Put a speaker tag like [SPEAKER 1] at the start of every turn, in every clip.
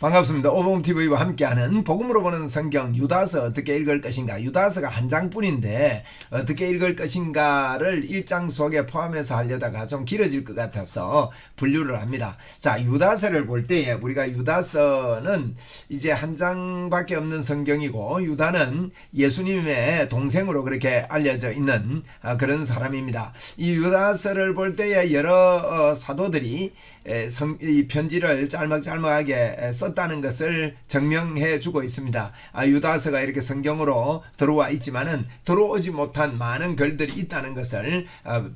[SPEAKER 1] 반갑습니다. 오봉TV와 함께하는 복음으로 보는 성경 유다서 어떻게 읽을 것인가. 유다서가 한 장뿐인데 어떻게 읽을 것인가를 1장 속에 포함해서 하려다가 좀 길어질 것 같아서 분류를 합니다. 자, 유다서를 볼 때에 우리가 유다서는 이제 한 장밖에 없는 성경이고, 유다는 예수님의 동생으로 그렇게 알려져 있는 그런 사람입니다. 이 유다서를 볼 때에 여러 사도들이 이 편지를 짤막짤막하게 썼다는 것을 증명해 주고 있습니다. 유다서가 이렇게 성경으로 들어와 있지만은 들어오지 못한 많은 글들이 있다는 것을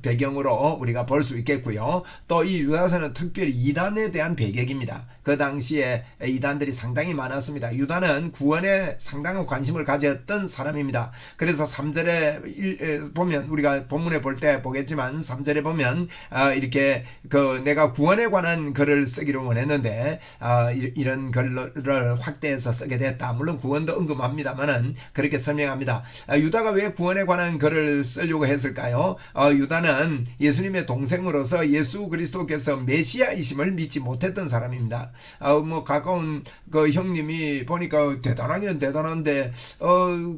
[SPEAKER 1] 배경으로 우리가 볼 수 있겠고요. 또 이 유다서는 특별히 이단에 대한 배경입니다. 그 당시에 이단들이 상당히 많았습니다. 유다는 구원에 상당한 관심을 가졌던 사람입니다. 그래서 3절에 보면, 우리가 본문에 볼 때 보겠지만 3절에 보면 이렇게 내가 구원에 관한 글을 쓰기를 원했는데 이런 글을 확대해서 쓰게 됐다. 물론 구원도 언급합니다만은 그렇게 설명합니다. 유다가 왜 구원에 관한 글을 쓰려고 했을까요? 유다는 예수님의 동생으로서 예수 그리스도께서 메시아이심을 믿지 못했던 사람입니다. 가까운 그 형님이 보니까 대단하기는 대단한데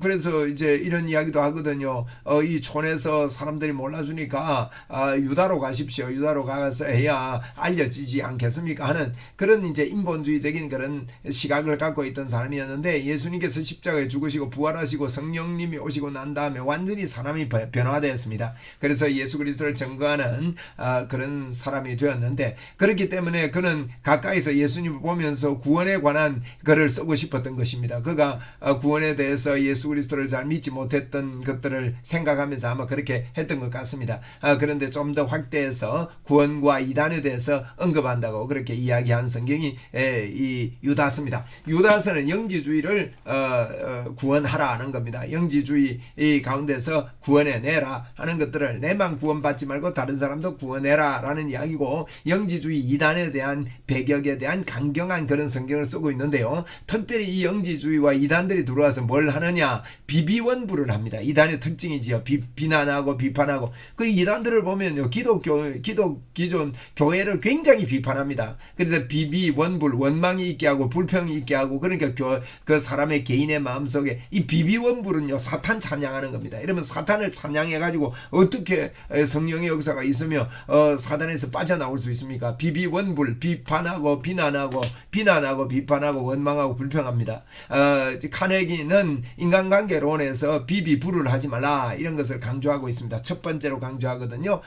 [SPEAKER 1] 그래서 이제 이런 이야기도 하거든요. 이 촌에서 사람들이 몰라주니까 유다로 가십시오. 유다로 가서 해야 알려지지 않겠습니까 하는 그런 이제 인본주의적인 그런 시각을 갖고 있던 사람이었는데, 예수님께서 십자가에 죽으시고 부활하시고 성령님이 오시고 난 다음에 완전히 사람이 변화되었습니다. 그래서 예수 그리스도를 증거하는 그런 사람이 되었는데, 그렇기 때문에 그는 가까이서 예수님을 보면서 구원에 관한 글을 쓰고 싶었던 것입니다. 그가 구원에 대해서 예수 그리스도를 잘 믿지 못했던 것들을 생각하면서 아마 그렇게 했던 것 같습니다. 그런데 좀 더 확대해서 구원과 이단에 대해서 언급한다고 그렇게 이야기한 성경이 이 유다서입니다. 유다서는 영지주의를 구원하라 하는 겁니다. 영지주의 가운데서 구원해내라 하는 것들을, 내만 구원받지 말고 다른 사람도 구원해라 라는 이야기고, 영지주의 이단에 대한 배격에 대한 강경한 그런 성경을 쓰고 있는데요. 특별히 이 영지주의와 이단들이 들어와서 뭘 하느냐, 비비원부를 합니다. 이단의 특징이지요. 비난하고 비판하고. 그 이단들을 보면요, 기존 교회를 굉장히 비판합니다. 그래서 비비원불, 원망이 있게 하고 불평이 있게 하고, 그러니까 그 사람의 개인의 마음속에 이 비비원불은요, 사탄 찬양하는 겁니다. 이러면 사탄을 찬양해가지고 어떻게 성령의 역사가 있으며 사단에서 빠져나올 수 있습니까? 비비원불, 비판하고 비난하고 비판하고 원망하고 불평합니다. 카네기는 인간관계론에서 비비불을 하지 말라 이런 것을 강조하고 있습니다. 첫 번째로 강조하거든요.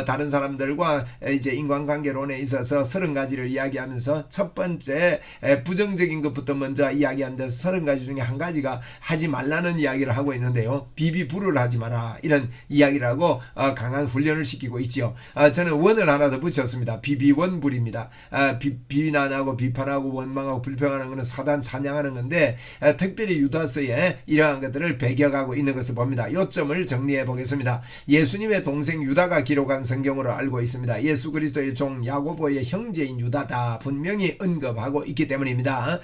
[SPEAKER 1] 다른 사람들과 이제 인간관계론에 있어서 30가지를 이야기하면서 첫 번째 부정적인 것부터 먼저 이야기하는데 30가지 중에 한 가지가 하지 말라는 이야기를 하고 있는데요. 비비불을 하지 마라 이런 이야기를 하고 강한 훈련을 시키고 있지요. 저는 원을 하나 더 붙였습니다. 비비원불입니다. 비난하고 비판하고 원망하고 불평하는 것은 사단 찬양하는 건데, 특별히 유다서에 이러한 것들을 배격하고 있는 것을 봅니다. 요점을 정리해 보겠습니다. 예수님의 동생 유다가 기록한 성경으로 알고 있습니다. 예수 그리스도의 종 야고보의 형제인 유다다 분명히 언급하고 있기 때문입니다.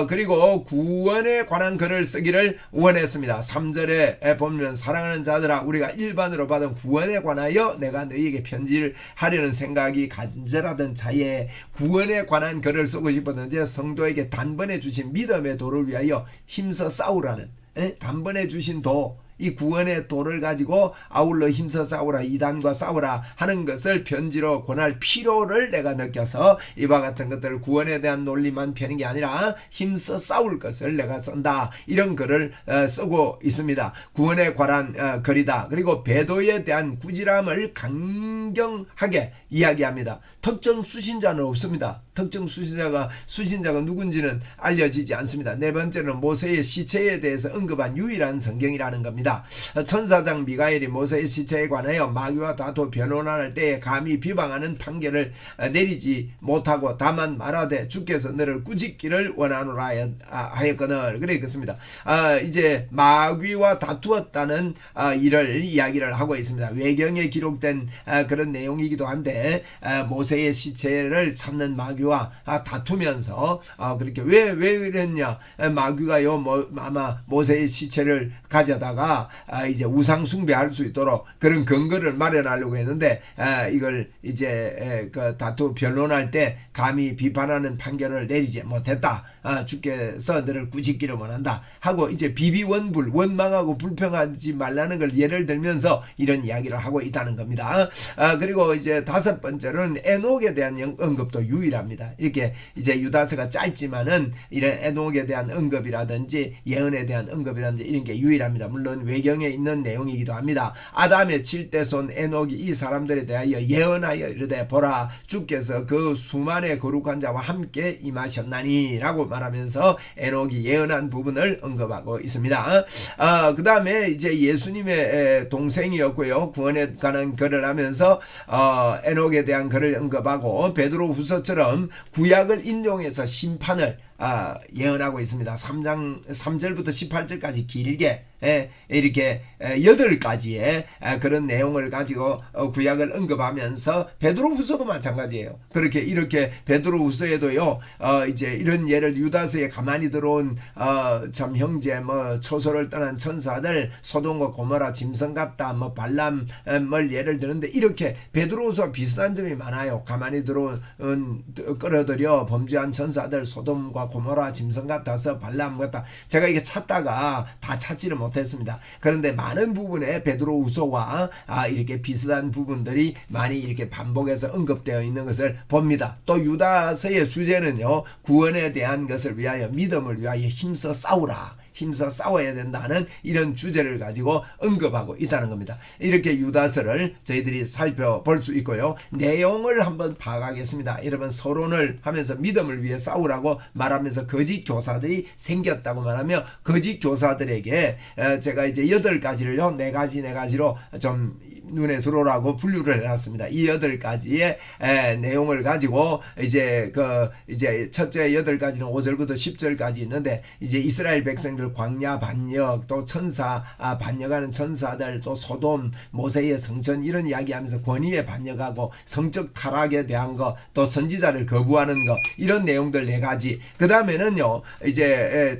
[SPEAKER 1] 그리고 구원에 관한 글을 쓰기를 원했습니다. 3절에 보면, 사랑하는 자들아, 우리가 일반으로 받은 구원에 관하여 내가 너희에게 편지를 하려는 생각이 간절하던 자에 구원에 관한 글을 쓰고 싶었는데, 성도에게 단번에 주신 믿음의 도를 위하여 힘써 싸우라는, 단번에 주신 도, 이 구원의 도를 가지고 아울러 힘써 싸우라, 이단과 싸우라 하는 것을 편지로 권할 필요를 내가 느껴서 이와 같은 것들을, 구원에 대한 논리만 펴는 게 아니라 힘써 싸울 것을 내가 쓴다, 이런 글을 쓰고 있습니다. 구원에 관한 글이다. 그리고 배도에 대한 꾸지람을 강경하게 이야기합니다. 특정 수신자는 없습니다. 특정 수신자가 누군지는 알려지지 않습니다. 네 번째는 모세의 시체에 대해서 언급한 유일한 성경이라는 겁니다. 천사장 미가엘이 모세의 시체에 관하여 마귀와 다투 변론할 때에 감히 비방하는 판결을 내리지 못하고 다만 말하되 주께서 너를 꾸짖기를 원하노라 하였거늘 그랬습니다. 이제 마귀와 다투었다는 일을 이야기를 하고 있습니다. 외경에 기록된 그런 내용이기도 한데, 모세의 시체를 찾는 마귀와 다투면서 그렇게 왜 그랬냐, 마귀가요 아마 모세의 시체를 가져다가 우리가 이제 우상 숭배할 수 있도록 그런 근거를 마련하려고 했는데 이걸 이제 그 다투 변론할 때 감히 비판하는 판결을 내리지 못했다. 주께서 너를 꾸짖기를 원한다 하고 이제 비비원불 원망하고 불평하지 말라는 걸 예를 들면서 이런 이야기를 하고 있다는 겁니다. 그리고 이제 다섯 번째로는 에녹에 대한 언급도 유일합니다. 이렇게 이제 유다서가 짧지만은 이런 에녹에 대한 언급이라든지 예언에 대한 언급이라든지 이런 게 유일합니다. 물론 외경에 있는 내용이기도 합니다. 아담의 칠대손 에녹이 이 사람들에 대하여 예언하여 이르되 보라 주께서 그 수만의 거룩한 자와 함께 임하셨나니 라고 말하면서 에녹이 예언한 부분을 언급하고 있습니다. 그 다음에 이제 예수님의 동생이었고요. 구원에 관한 글을 하면서 에녹에 대한 글을 언급하고 베드로 후서처럼 구약을 인용해서 심판을 예언하고 있습니다. 3장 3절부터 18절까지 길게 이렇게 8가지의 그런 내용을 가지고 구약을 언급하면서 베드로후서도 마찬가지예요. 그렇게 이렇게 베드로후서에도요 이제 이런 예를 유다서에 가만히 들어온 참 형제 뭐 처소를 떠난 천사들 소돔과 고모라 짐승 같다 뭐 발람을 예를 드는데 이렇게 베드로후서와 비슷한 점이 많아요. 가만히 들어온 끌어들여 범죄한 천사들 소돔과 고모라 짐승 같아서 발람 같다. 제가 이게 찾다가 다 찾지를 못했습니다. 그런데 많은 부분에 베드로후서와 이렇게 비슷한 부분들이 많이 이렇게 반복해서 언급되어 있는 것을 봅니다. 또 유다서의 주제는요 구원에 대한 것을 위하여 믿음을 위하여 힘써 싸우라. 힘써 싸워야 된다는 이런 주제를 가지고 언급하고 있다는 겁니다. 이렇게 유다서를 저희들이 살펴볼 수 있고요. 내용을 한번 파악하겠습니다. 여러분 서론을 하면서 믿음을 위해 싸우라고 말하면서 거짓 교사들이 생겼다고 말하며 거짓 교사들에게 제가 이제 8가지를요 4가지로 좀 눈에 들어오라고 분류를 해놨습니다. 이 8가지의 내용을 가지고 이제 이제 첫째 8가지는 5절부터 10절까지 있는데 이제 이스라엘 백성들 광야 반역 또 천사 반역하는 천사들 또 소돔 모세의 성전 이런 이야기하면서 권위에 반역하고 성적 타락에 대한 거 또 선지자를 거부하는 거 이런 내용들 4가지 그 다음에는요 이제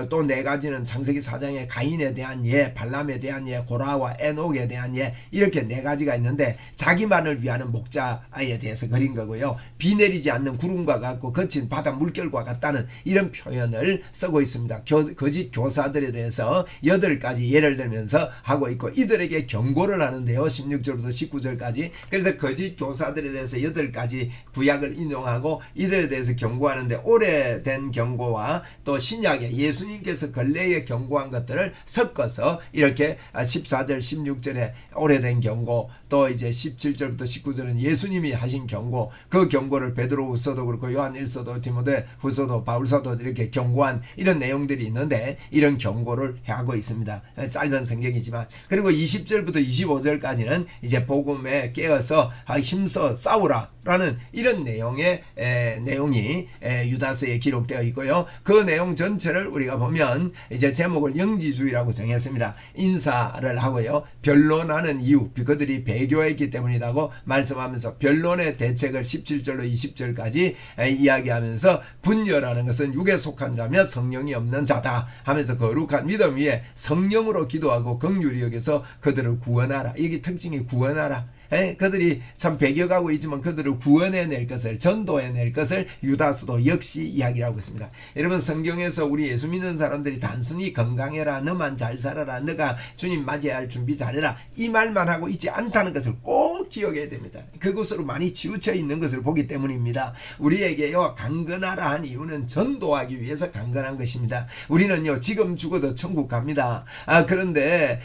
[SPEAKER 1] 또 4가지는 창세기 4장의 가인에 대한 예 발람에 대한 예 고라와 에녹에 대한 예 이렇게 4가지가 있는데 자기만을 위하는 목자에 대해서 그린 거고요. 비 내리지 않는 구름과 같고 거친 바다 물결과 같다는 이런 표현을 쓰고 있습니다. 거짓 교사들에 대해서 8가지 예를 들면서 하고 있고 이들에게 경고를 하는데요. 16절부터 19절까지 그래서 거짓 교사들에 대해서 8가지 구약을 인용하고 이들에 대해서 경고하는데 오래된 경고와 또 신약에 예수님께서 근래에 경고한 것들을 섞어서 이렇게 14절 16절에 오래된 경고 또 이제 17절부터 19절은 예수님이 하신 경고 그 경고를 베드로후서도 그렇고 요한일서도 디모데후서도 바울서도 이렇게 경고한 이런 내용들이 있는데 이런 경고를 하고 있습니다. 짧은 성경이지만 그리고 20절부터 25절까지는 이제 복음에 깨어서 힘써 싸우라 라는 이런 내용이 유다서에 기록되어 있고요. 그 내용 전체를 우리가 보면 이제 제목을 영지주의라고 정했습니다. 인사를 하고요. 변론하는 이유 그들이 배교했기 때문이라고 말씀하면서 변론의 대책을 17절로 20절까지 이야기하면서 분열하는 것은 육에 속한 자며 성령이 없는 자다 하면서 거룩한 믿음 위에 성령으로 기도하고 긍휼히 여겨서 그들을 구원하라. 이게 특징이 구원하라. 그들이 참 배격하고 있지만 그들을 구원해낼 것을 전도해낼 것을 유다서도 역시 이야기를 하고 있습니다. 여러분 성경에서 우리 예수 믿는 사람들이 단순히 건강해라 너만 잘 살아라 너가 주님 맞이할 준비 잘해라 이 말만 하고 있지 않다는 것을 꼭 기억해야 됩니다. 그것으로 많이 치우쳐 있는 것을 보기 때문입니다. 우리에게요 강건하라 한 이유는 전도하기 위해서 강건한 것입니다. 우리는요 지금 죽어도 천국 갑니다. 그런데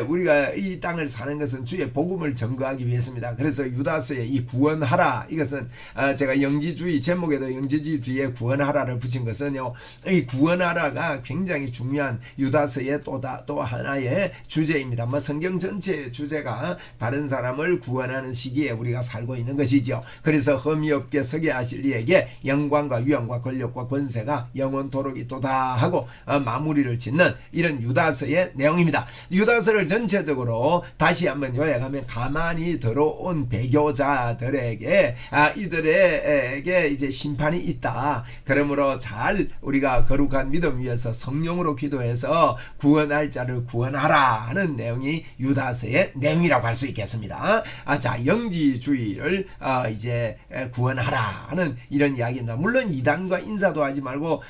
[SPEAKER 1] 우리가 이 땅을 사는 것은 주의 복음을 전거하기 위해서입니다. 그래서 유다서의 이 구원하라 이것은 제가 영지주의 제목에도 영지주의 뒤에 구원하라를 붙인 것은요 이 구원하라가 굉장히 중요한 유다서의 또 하나의 주제입니다. 뭐 성경 전체의 주제가 다른 사람을 구원하는 시기에 우리가 살고 있는 것이죠. 그래서 흠이 없게 서게 하실 이에게 영광과 위엄과 권력과 권세가 영원토록 있도다 하고 마무리를 짓는 이런 유다서의 내용입니다. 유다서를 전체적으로 다시 한번 요약하면 가만히 이 더러운 배교자들에게 이들에게 이제 심판이 있다. 그러므로 잘 우리가 거룩한 믿음 위에서 성령으로 기도해서 구원할 자를 구원하라 하는 내용이 유다서의 내용이라고 할 수 있겠습니다. 자, 영지주의를 이제 구원하라 하는 이런 이야기입니다. 물론 이단과 인사도 하지 말고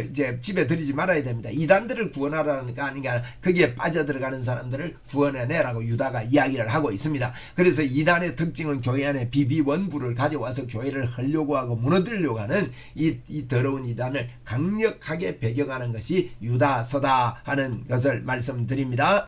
[SPEAKER 1] 이제 집에 들이지 말아야 됩니다. 이단들을 구원하라는 게 아니라 거기에 빠져들어가는 사람들을 구원해내라고 유다가 이야기를 하고 있습니다. 그래서 이단의 특징은 교회 안에 비비원부를 가져와서 교회를 하려고 하고 무너뜨리려고 하는 이 더러운 이단을 강력하게 배격하는 것이 유다서다 하는 것을 말씀드립니다.